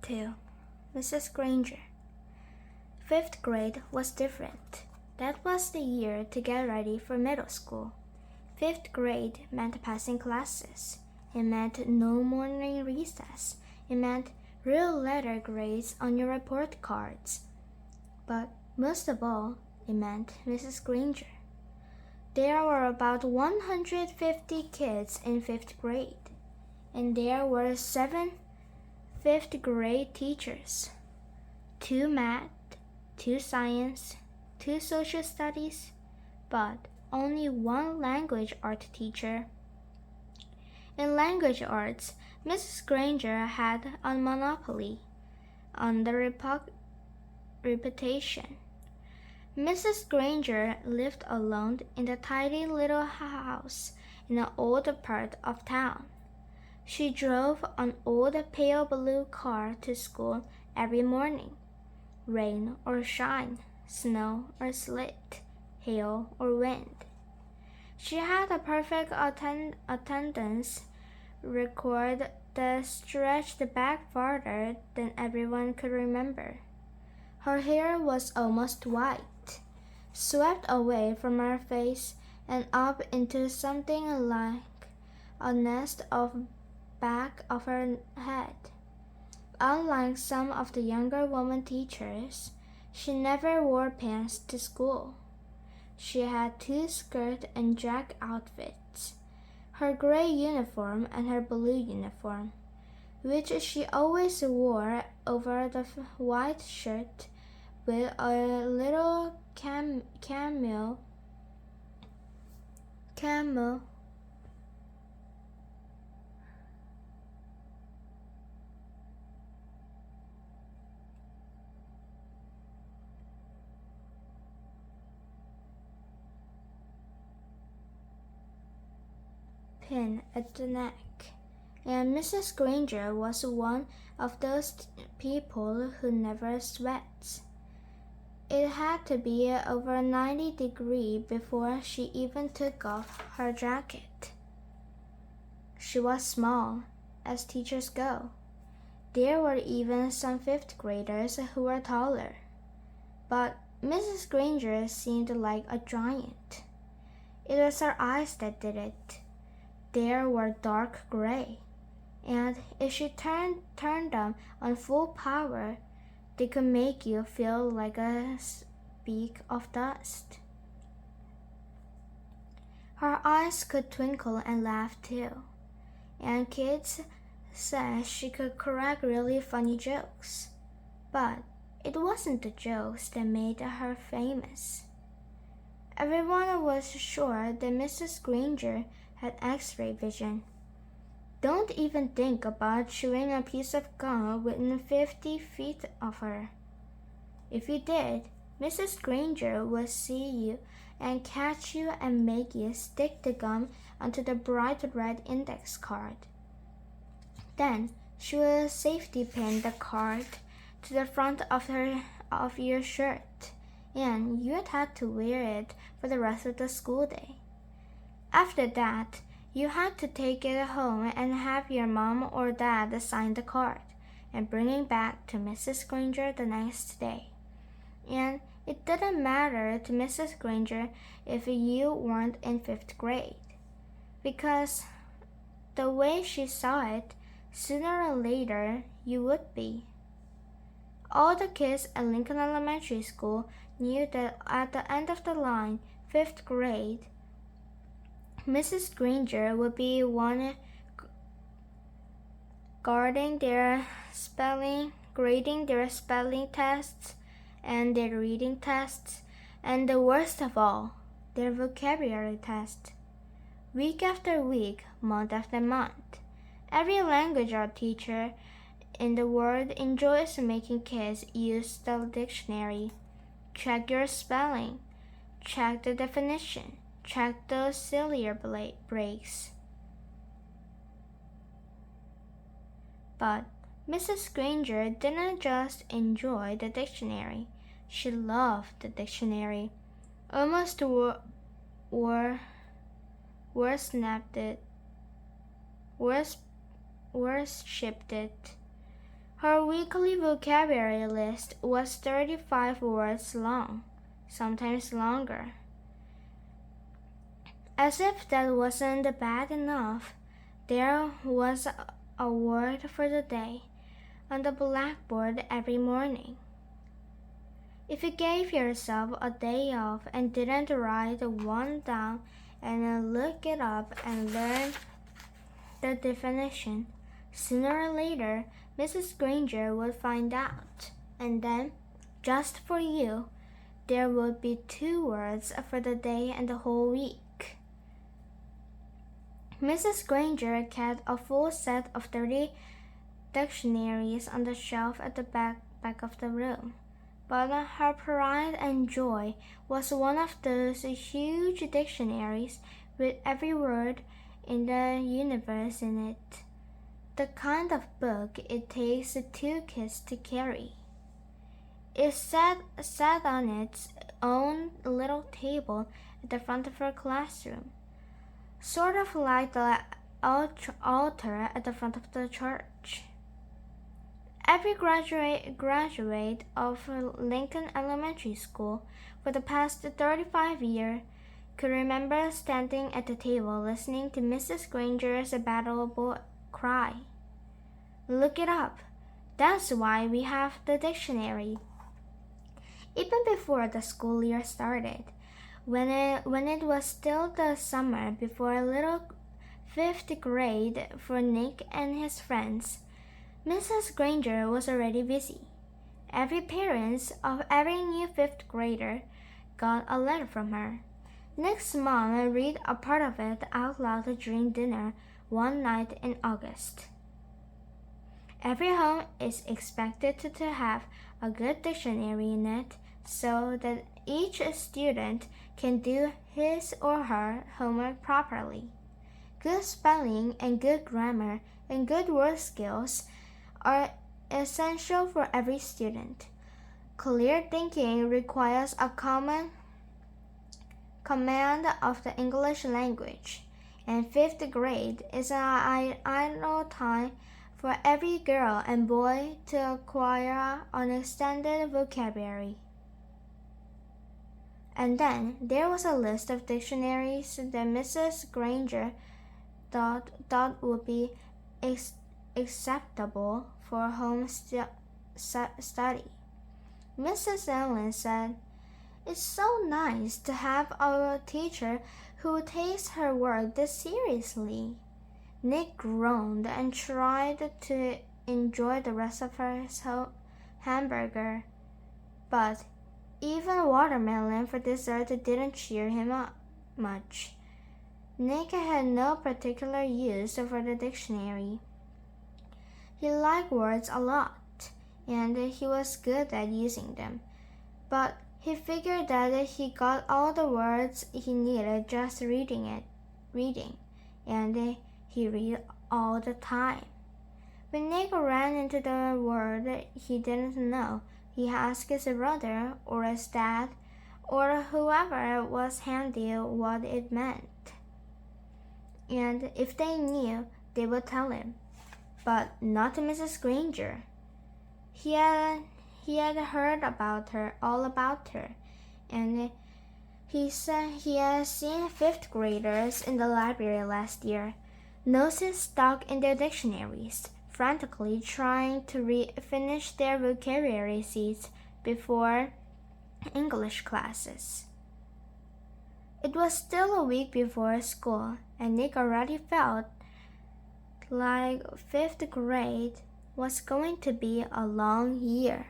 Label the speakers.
Speaker 1: 2. Mrs. Granger. Fifth grade was different. That was the year to get ready for middle school. Fifth grade meant passing classes. It meant no morning recess. It meant real letter grades on your report cards. But most of all, it meant Mrs. Granger. There were about 150 kids in fifth grade, and there were 7 fifth grade teachers, 2 math, 2 science, 2 social studies, but only 1 language art teacher. In language arts, Mrs. Granger had a monopoly on the reputation. Mrs. Granger lived alone in the tiny little house in an old part of town. She drove an old pale blue car to school every morning, rain or shine, snow or sleet, hail or wind. She had a perfect attendance record that stretched back farther than everyone could remember. Her hair was almost white, swept away from her face and up into something like a nest of back of her head. Unlike some of the younger woman teachers, she never wore pants to school. She had 2 skirt and jack outfits, her gray uniform and her blue uniform, which she always wore over the white shirt with a little camel pin at the neck, and Mrs. Granger was one of those people who never sweats. It had to be over 90 degrees before she even took off her jacket. She was small, as teachers go. There were even some 5th graders who were taller. But Mrs. Granger seemed like a giant. It was her eyes that did it. They were dark gray, and if she turned them on full power, they could make you feel like a speck of dust. Her eyes could twinkle and laugh too, and kids said she could crack really funny jokes. But it wasn't the jokes that made her famous. Everyone was sure that Mrs. Granger had X-ray vision. Don't even think about chewing a piece of gum within 50 feet of her. If you did, Mrs. Granger would see you and catch you and make you stick the gum onto the bright red index card. Then she would safety pin the card to the front of your shirt, and you'd have to wear it for the rest of the school day. After that, you had to take it home and have your mom or dad sign the card and bring it back to Mrs. Granger the next day. And it didn't matter to Mrs. Granger if you weren't in 5th grade, because the way she saw it, sooner or later you would be. All the kids at Lincoln Elementary School knew that at the end of the line, 5th grade, Mrs. Granger would be one grading their spelling tests and their reading tests, and the worst of all, their vocabulary test. Week after week, month after month, every language art teacher in the world enjoys making kids use the dictionary, check your spelling, check the definition, check those auxiliary breaks. But Mrs. Granger didn't just enjoy the dictionary. She loved the dictionary. Almost worshipped it. Her weekly vocabulary list was 35 words long, sometimes longer. As if that wasn't bad enough, there was a word for the day on the blackboard every morning. If you gave yourself a day off and didn't write one down and then look it up and learn the definition, sooner or later, Mrs. Granger would find out. And then, just for you, there would be 2 words for the day and the whole week. Mrs. Granger kept a full set of 30 dictionaries on the shelf at the back of the room. But her pride and joy was one of those huge dictionaries with every word in the universe in it. The kind of book it takes 2 kids to carry. It sat on its own little table at the front of her classroom, sort of like the altar at the front of the church. Every graduate of Lincoln Elementary School for the past 35 years could remember standing at the table listening to Mrs. Granger's battle cry, "Look it up. That's why we have the dictionary." Even before the school year started, when it was still the summer before little 5th grade for Nick and his friends, Mrs. Granger was already busy. Every parent of every new 5th grader got a letter from her. Nick's mom read a part of it out loud during dinner one night in August. Every home is expected to have a good dictionary in it so that each student can do his or her homework properly. Good spelling and good grammar and good word skills are essential for every student. Clear thinking requires a common command of the English language, and 5th grade is an ideal time for every girl and boy to acquire an extended vocabulary. And then there was a list of dictionaries that Mrs. Granger thought would be acceptable for home study. Mrs. Allen said, "It's so nice to have a teacher who takes her work this seriously." Nick groaned and tried to enjoy the rest of his hamburger, but even watermelon for dessert didn't cheer him up much. Nick had no particular use for the dictionary. He liked words a lot, and he was good at using them, but he figured that he got all the words he needed just reading, and he read all the time. When Nick ran into the word he didn't know, he asked his brother or his dad or whoever was handy what it meant. And if they knew, they would tell him, but not to Mrs. Granger. He had heard all about her, and he said he had seen 5th graders in the library last year, noses stuck in their dictionaries, frantically trying to finish their vocabulary sheets before English classes. It was still a week before school, and Nick already felt like 5th grade was going to be a long year.